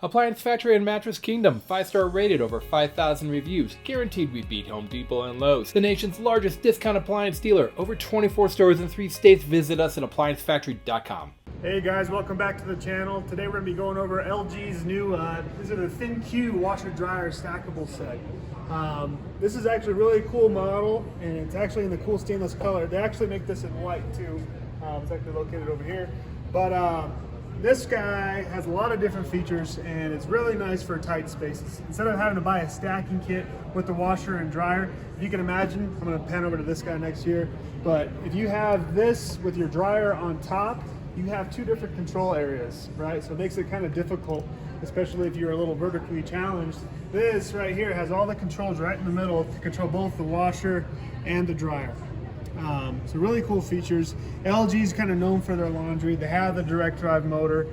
Appliance Factory and Mattress Kingdom, 5-star rated, over 5,000 reviews, guaranteed we beat Home Depot and Lowe's. The nation's largest discount appliance dealer, over 24 stores in 3 states. Visit us at ApplianceFactory.com. Hey guys, welcome back to the channel. Today we're going to be going over LG's new, this is the ThinQ washer dryer stackable set. This is actually a really cool model, and it's actually in the cool stainless color. They actually make this in white too. It's actually located over here. But this guy has a lot of different features, and it's really nice for tight spaces. Instead of having to buy a stacking kit with the washer and dryer, if you can imagine, I'm going to pan over to this guy next here, but if you have this with your dryer on top, you have 2 different control areas, right? So it makes it kind of difficult, especially if you're a little vertically challenged. This right here has all the controls right in the middle to control both the washer and the dryer. So really cool features. LG's kind of known for their laundry. They have the direct drive motor,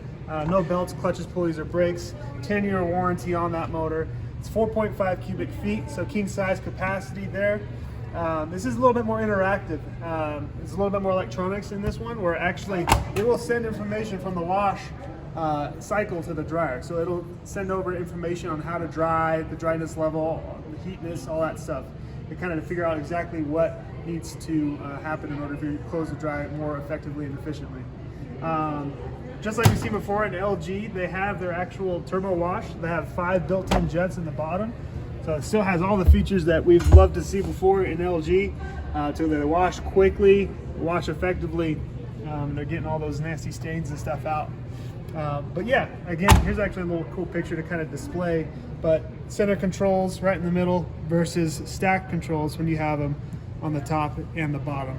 no belts, clutches, pulleys, or brakes. 10-year warranty on that motor. It's 4.5 cubic feet, so king size capacity there. This is a little bit more interactive. There's a little bit more electronics in this one, where actually it will send information from the wash cycle to the dryer. So it'll send over information on how to dry, the dryness level, the heatness, all that stuff. To kind of figure out exactly what needs to happen in order to close the dryer more effectively and efficiently. Just like we see before in LG, they have their actual turbo wash. They have 5 built-in jets in the bottom. So it still has all the features that we've loved to see before in LG. So they wash quickly, wash effectively. They're getting all those nasty stains and stuff out. But yeah, again, here's actually a little cool picture to kind of display. But center controls right in the middle versus stack controls when you have them on the top and the bottom.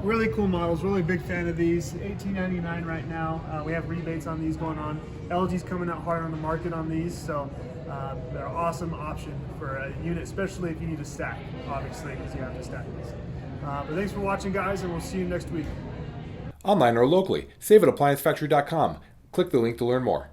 Really cool models, really big fan of these. $18.99 right now. We have rebates on these going on. LG's coming out hard on the market on these, so they're an awesome option for a unit, especially if you need to stack, obviously, because you have to stack these. But thanks for watching, guys, and we'll see you next week. Online or locally, save at ApplianceFactory.com. Click the link to learn more.